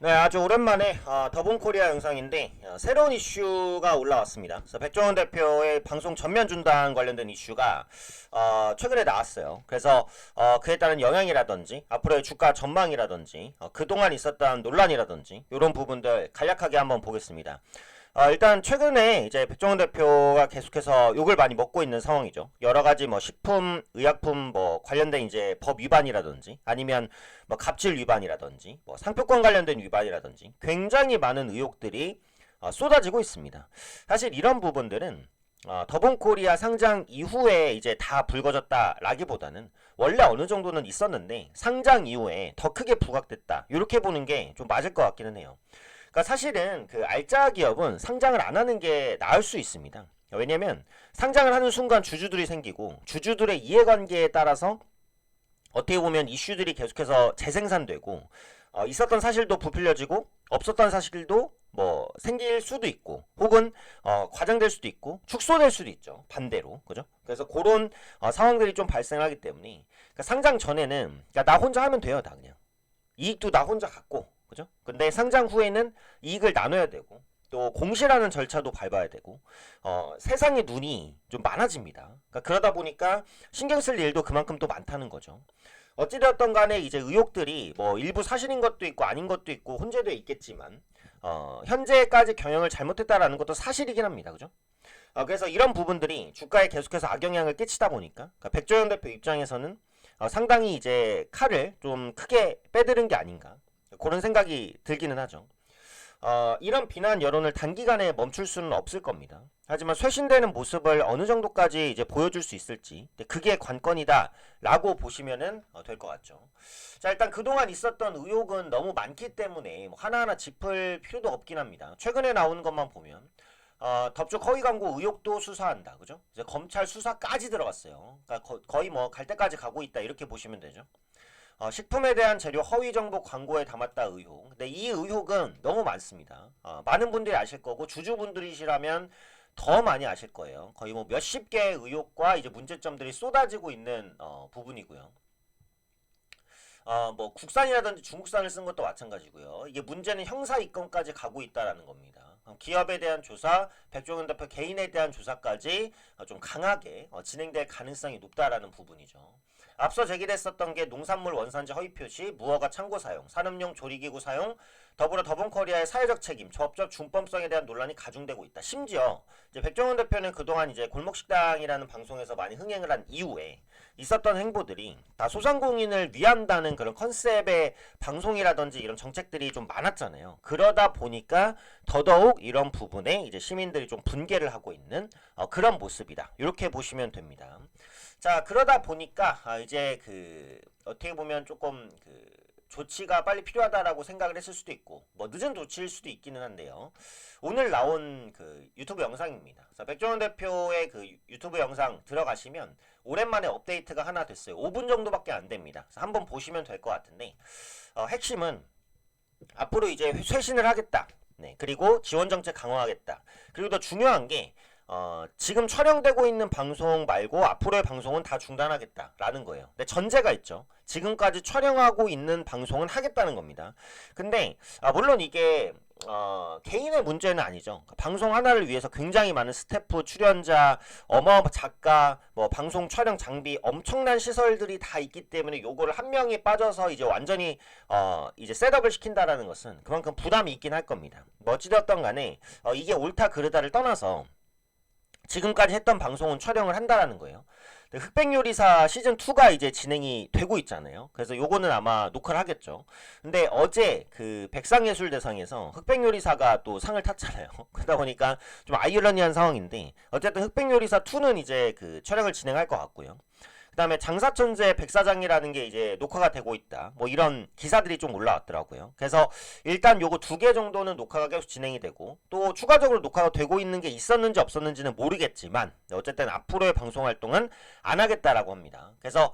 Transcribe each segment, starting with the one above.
네, 아주 오랜만에 더본코리아 영상인데 새로운 이슈가 올라왔습니다. 그래서 백종원 대표의 방송 전면 중단 관련된 이슈가 최근에 나왔어요. 그래서 그에 따른 영향이라든지 앞으로의 주가 전망이라든지 그동안 있었던 논란이라든지 이런 부분들 간략하게 한번 보겠습니다. 일단 최근에 이제 백종원 대표가 계속해서 욕을 많이 먹고 있는 상황이죠. 여러 가지 뭐 식품, 의약품 뭐 관련된 이제 법 위반이라든지 아니면 뭐 갑질 위반이라든지 뭐 상표권 관련된 위반이라든지 굉장히 많은 의혹들이 쏟아지고 있습니다. 사실 이런 부분들은 더본코리아 상장 이후에 이제 다 불거졌다라기보다는 원래 어느 정도는 있었는데 상장 이후에 더 크게 부각됐다. 이렇게 보는 게 좀 맞을 것 같기는 해요. 그러니까 사실은 그 알짜 기업은 상장을 안 하는 게 나을 수 있습니다. 왜냐면 상장을 하는 순간 주주들이 생기고 주주들의 이해관계에 따라서 어떻게 보면 이슈들이 계속해서 재생산되고 있었던 사실도 부풀려지고 없었던 사실도 뭐 생길 수도 있고 혹은 과장될 수도 있고 축소될 수도 있죠. 반대로 그죠? 그래서 그런 상황들이 좀 발생하기 때문에 그러니까 상장 전에는 나 혼자 하면 돼요. 다 그냥 이익도 나 혼자 갖고 그죠? 근데 상장 후에는 이익을 나눠야 되고 또 공시라는 절차도 밟아야 되고 세상의 눈이 좀 많아집니다. 그러다 보니까 신경 쓸 일도 그만큼 또 많다는 거죠. 어찌되었던 간에 이제 의혹들이 뭐 일부 사실인 것도 있고 아닌 것도 있고 혼재되어 있겠지만 현재까지 경영을 잘못했다라는 것도 사실이긴 합니다. 그죠? 그래서 이런 부분들이 주가에 계속해서 악영향을 끼치다 보니까 그러니까 백조현 대표 입장에서는 상당히 이제 칼을 좀 크게 빼드는 게 아닌가 그런 생각이 들기는 하죠. 이런 비난 여론을 단기간에 멈출 수는 없을 겁니다. 하지만 쇄신되는 모습을 어느 정도까지 이제 보여줄 수 있을지 그게 관건이다라고 보시면은 될 것 같죠. 자, 일단 그동안 있었던 의혹은 너무 많기 때문에 뭐 하나하나 짚을 필요도 없긴 합니다. 최근에 나오는 것만 보면 덥죽 허위 광고 의혹도 수사한다, 그죠? 이제 검찰 수사까지 들어갔어요. 그러니까 거의 뭐 갈 때까지 가고 있다 이렇게 보시면 되죠. 식품에 대한 재료 허위 정보 광고에 담았다 의혹. 근데 이 의혹은 너무 많습니다. 많은 분들이 아실 거고 주주분들이시라면 더 많이 아실 거예요. 거의 뭐 몇십 개의 의혹과 이제 문제점들이 쏟아지고 있는 부분이고요. 뭐 국산이라든지 중국산을 쓴 것도 마찬가지고요. 이게 문제는 형사 입건까지 가고 있다라는 겁니다. 기업에 대한 조사, 백종원 대표 개인에 대한 조사까지 좀 강하게 진행될 가능성이 높다라는 부분이죠. 앞서 제기됐었던 게 농산물 원산지 허위 표시, 무허가 창고 사용, 산업용 조리기구 사용, 더불어 더본코리아의 사회적 책임, 적법 준법성에 대한 논란이 가중되고 있다. 심지어 이제 백종원 대표는 그동안 이제 골목식당이라는 방송에서 많이 흥행을 한 이후에 있었던 행보들이 다 소상공인을 위한다는 그런 컨셉의 방송이라든지 이런 정책들이 좀 많았잖아요. 그러다 보니까 더더욱 이런 부분에 이제 시민들이 좀 분개를 하고 있는 그런 모습이다. 이렇게 보시면 됩니다. 자, 그러다 보니까 이제 그 어떻게 보면 조금 그 조치가 빨리 필요하다라고 생각을 했을 수도 있고 뭐 늦은 조치일 수도 있기는 한데요. 오늘 나온 그 유튜브 영상입니다. 그래서 백종원 대표의 그 유튜브 영상 들어가시면 오랜만에 업데이트가 하나 됐어요. 5분 정도밖에 안 됩니다. 그래서 한번 보시면 될 것 같은데 핵심은 앞으로 이제 쇄신을 하겠다. 네, 그리고 지원 정책 강화하겠다. 그리고 더 중요한 게 지금 촬영되고 있는 방송 말고 앞으로의 방송은 다 중단하겠다라는 거예요. 근데 전제가 있죠. 지금까지 촬영하고 있는 방송은 하겠다는 겁니다. 근데 물론 이게 개인의 문제는 아니죠. 방송 하나를 위해서 굉장히 많은 스태프, 출연자, 어마어마 작가, 뭐 방송 촬영 장비, 엄청난 시설들이 다 있기 때문에 요거를 한 명이 빠져서 이제 완전히 이제 셋업을 시킨다라는 것은 그만큼 부담이 있긴 할 겁니다. 뭐 어찌되었던 간에 이게 옳다 그르다를 떠나서 지금까지 했던 방송은 촬영을 한다라는 거예요. 흑백요리사 시즌2가 이제 진행이 되고 있잖아요. 그래서 요거는 아마 녹화를 하겠죠. 근데 어제 그 백상예술대상에서 흑백요리사가 또 상을 탔잖아요. 그러다 보니까 좀 아이러니한 상황인데 어쨌든 흑백요리사2는 이제 그 촬영을 진행할 것 같고요. 그 다음에 장사천재 백사장이라는 게 이제 녹화가 되고 있다. 뭐 이런 기사들이 좀 올라왔더라고요. 그래서 일단 요거 2개 정도는 녹화가 계속 진행이 되고 또 추가적으로 녹화가 되고 있는 게 있었는지 없었는지는 모르겠지만 어쨌든 앞으로의 방송 활동은 안 하겠다라고 합니다. 그래서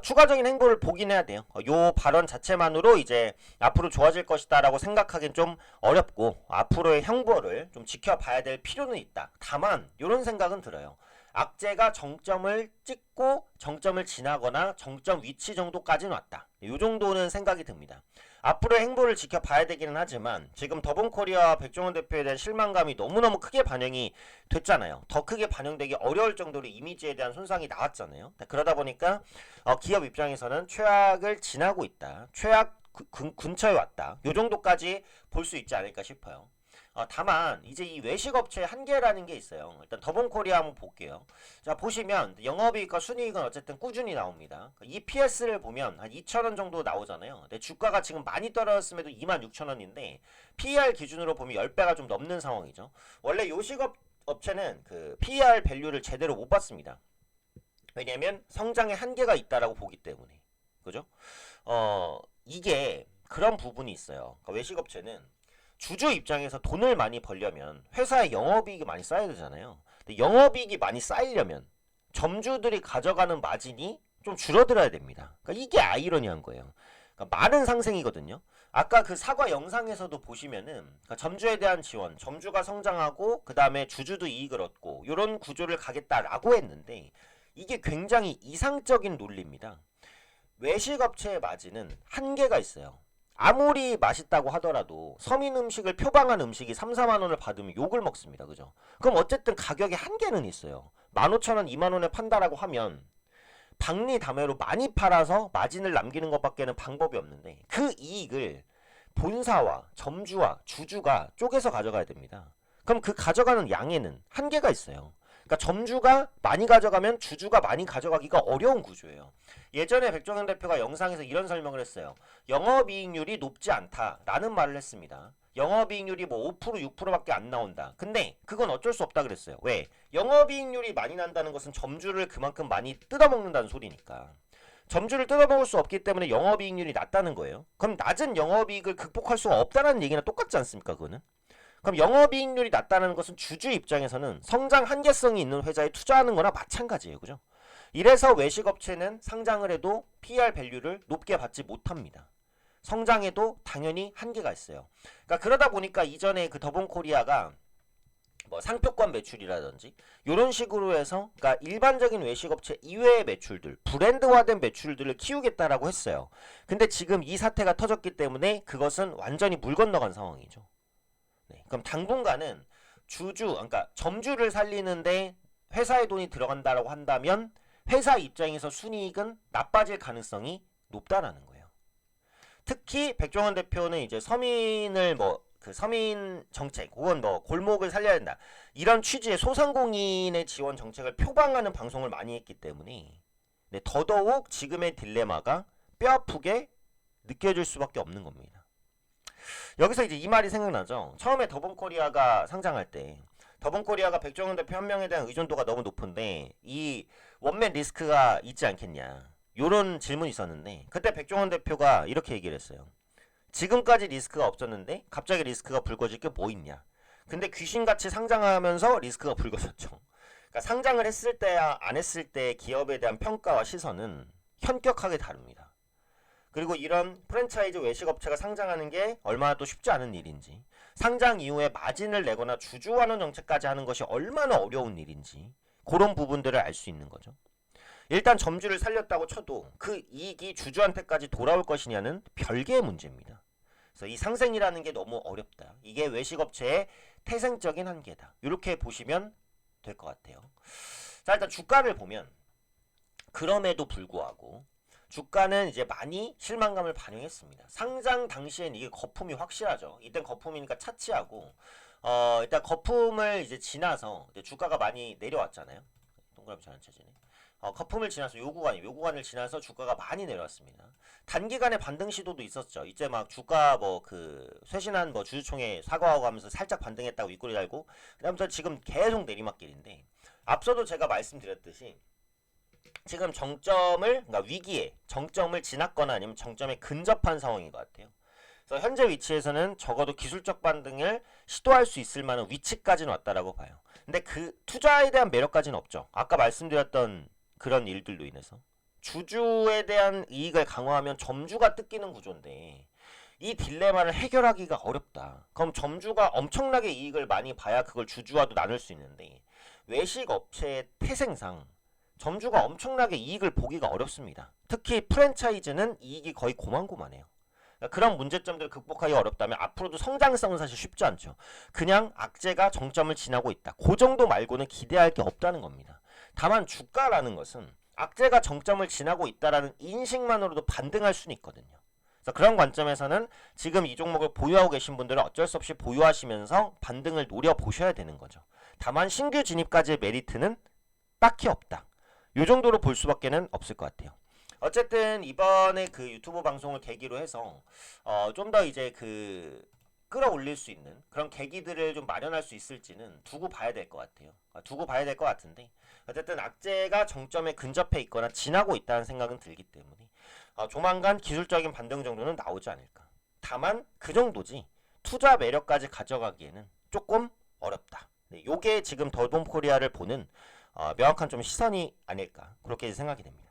추가적인 행보를 보긴 해야 돼요. 요 발언 자체만으로 이제 앞으로 좋아질 것이다라고 생각하기는 좀 어렵고 앞으로의 형벌을 좀 지켜봐야 될 필요는 있다. 다만 이런 생각은 들어요. 악재가 정점을 찍고 정점을 지나거나 정점 위치 정도까지는 왔다. 이 정도는 생각이 듭니다. 앞으로의 행보를 지켜봐야 되기는 하지만 지금 더본코리아와 백종원 대표에 대한 실망감이 너무너무 크게 반영이 됐잖아요. 더 크게 반영되기 어려울 정도로 이미지에 대한 손상이 나왔잖아요. 그러다 보니까 기업 입장에서는 최악을 지나고 있다. 최악 근처에 왔다. 이 정도까지 볼 수 있지 않을까 싶어요. 다만 이제 이 외식업체의 한계라는 게 있어요. 일단 더본코리아 한번 볼게요. 자, 보시면 영업이익과 순이익은 어쨌든 꾸준히 나옵니다. EPS를 보면 한 2,000원 정도 나오잖아요. 근데 주가가 지금 많이 떨어졌음에도 26,000원인데 PER 기준으로 보면 10배가 좀 넘는 상황이죠. 원래 요식업 업체는 그 PER 밸류를 제대로 못 봤습니다. 왜냐면 성장의 한계가 있다라고 보기 때문에. 그죠? 이게 그런 부분이 있어요. 그러니까 외식업체는 주주 입장에서 돈을 많이 벌려면 회사의 영업이익이 많이 쌓여야 되잖아요. 근데 영업이익이 많이 쌓이려면 점주들이 가져가는 마진이 좀 줄어들어야 됩니다. 그러니까 이게 아이러니한 거예요. 그러니까 많은 상생이거든요. 아까 그 사과 영상에서도 보시면은 그러니까 점주에 대한 지원, 점주가 성장하고 그 다음에 주주도 이익을 얻고 이런 구조를 가겠다라고 했는데 이게 굉장히 이상적인 논리입니다. 외식업체의 마진은 한계가 있어요. 아무리 맛있다고 하더라도 서민 음식을 표방한 음식이 3, 4만 원을 받으면 욕을 먹습니다. 그죠? 그럼 어쨌든 가격에 한계는 있어요. 15,000원, 2만 원에 판다라고 하면 박리담회로 많이 팔아서 마진을 남기는 것밖에는 방법이 없는데 그 이익을 본사와 점주와 주주가 쪼개서 가져가야 됩니다. 그럼 그 가져가는 양에는 한계가 있어요. 그러니까 점주가 많이 가져가면 주주가 많이 가져가기가 어려운 구조예요. 예전에 백종원 대표가 영상에서 이런 설명을 했어요. 영업이익률이 높지 않다라는 말을 했습니다. 영업이익률이 뭐 5% 6%밖에 안 나온다. 근데 그건 어쩔 수 없다 그랬어요. 왜? 영업이익률이 많이 난다는 것은 점주를 그만큼 많이 뜯어먹는다는 소리니까. 점주를 뜯어먹을 수 없기 때문에 영업이익률이 낮다는 거예요. 그럼 낮은 영업이익을 극복할 수가 없다는 얘기나 똑같지 않습니까? 그거는? 그럼 영업이익률이 낮다는 것은 주주 입장에서는 성장 한계성이 있는 회사에 투자하는 거나 마찬가지예요. 그죠? 이래서 외식업체는 상장을 해도 PER 밸류를 높게 받지 못합니다. 성장에도 당연히 한계가 있어요. 그러니까 그러다 보니까 이전에 그 더본코리아가 뭐 상표권 매출이라든지 이런 식으로 해서 그러니까 일반적인 외식업체 이외의 매출들, 브랜드화된 매출들을 키우겠다라고 했어요. 근데 지금 이 사태가 터졌기 때문에 그것은 완전히 물 건너간 상황이죠. 네, 그럼 당분간은 그러니까 점주를 살리는데 회사의 돈이 들어간다라고 한다면 회사 입장에서 순이익은 나빠질 가능성이 높다라는 거예요. 특히 백종원 대표는 이제 서민을 뭐 그 서민 정책 혹은 뭐 골목을 살려야 된다 이런 취지의 소상공인의 지원 정책을 표방하는 방송을 많이 했기 때문에 네, 더더욱 지금의 딜레마가 뼈아프게 느껴질 수밖에 없는 겁니다. 여기서 이제 이 말이 생각나죠. 처음에 더본코리아가 상장할 때 더본코리아가 백종원 대표 한 명에 대한 의존도가 너무 높은데 이 원맨 리스크가 있지 않겠냐 요런 질문이 있었는데 그때 백종원 대표가 이렇게 얘기를 했어요. 지금까지 리스크가 없었는데 갑자기 리스크가 불거질 게 뭐 있냐. 근데 귀신같이 상장하면서 리스크가 불거졌죠. 그러니까 상장을 했을 때야 안 했을 때 기업에 대한 평가와 시선은 현격하게 다릅니다. 그리고 이런 프랜차이즈 외식업체가 상장하는 게 얼마나 또 쉽지 않은 일인지, 상장 이후에 마진을 내거나 주주환원 정책까지 하는 것이 얼마나 어려운 일인지 그런 부분들을 알 수 있는 거죠. 일단 점주를 살렸다고 쳐도 그 이익이 주주한테까지 돌아올 것이냐는 별개의 문제입니다. 그래서 이 상생이라는 게 너무 어렵다. 이게 외식업체의 태생적인 한계다. 이렇게 보시면 될 것 같아요. 자, 일단 주가를 보면 그럼에도 불구하고 주가는 이제 많이 실망감을 반영했습니다. 상장 당시엔 이게 거품이 확실하죠. 이땐 거품이니까 차치하고 일단 거품을 이제 지나서 이제 주가가 많이 내려왔잖아요. 동그라미 잘 안 쳐지네. 거품을 지나서 요구간을 지나서 주가가 많이 내려왔습니다. 단기간에 반등 시도도 있었죠. 이제 막 주가 뭐 그 쇄신한 뭐 주주총회 사과하고 하면서 살짝 반등했다고 윗꼬리 달고 그다음부터 지금 계속 내리막길인데 앞서도 제가 말씀드렸듯이 지금 그러니까 위기에 정점을 지났거나 아니면 정점에 근접한 상황인 것 같아요. 그래서 현재 위치에서는 적어도 기술적 반등을 시도할 수 있을 만한 위치까지는 왔다라고 봐요. 근데 그 투자에 대한 매력까지는 없죠. 아까 말씀드렸던 그런 일들로 인해서 주주에 대한 이익을 강화하면 점주가 뜯기는 구조인데 이 딜레마를 해결하기가 어렵다. 그럼 점주가 엄청나게 이익을 많이 봐야 그걸 주주와도 나눌 수 있는데 외식 업체의 태생상 점주가 엄청나게 이익을 보기가 어렵습니다. 특히 프랜차이즈는 이익이 거의 고만고만해요. 그러니까 그런 문제점들을 극복하기 어렵다면 앞으로도 성장성은 사실 쉽지 않죠. 그냥 악재가 정점을 지나고 있다. 그 정도 말고는 기대할 게 없다는 겁니다. 다만 주가라는 것은 악재가 정점을 지나고 있다라는 인식만으로도 반등할 수는 있거든요. 그래서 그런 관점에서는 지금 이 종목을 보유하고 계신 분들은 어쩔 수 없이 보유하시면서 반등을 노려보셔야 되는 거죠. 다만 신규 진입까지의 메리트는 딱히 없다. 이 정도로 볼 수밖에는 없을 것 같아요. 어쨌든 이번에 그 유튜브 방송을 계기로 해서 좀 더 이제 그 끌어올릴 수 있는 그런 계기들을 좀 마련할 수 있을지는 두고 봐야 될 것 같아요. 두고 봐야 될 것 같은데 어쨌든 악재가 정점에 근접해 있거나 지나고 있다는 생각은 들기 때문에 조만간 기술적인 반등 정도는 나오지 않을까. 다만 그 정도지 투자 매력까지 가져가기에는 조금 어렵다. 네, 요게 지금 더본 코리아를 보는 명확한 좀 시선이 아닐까 그렇게 생각이 됩니다.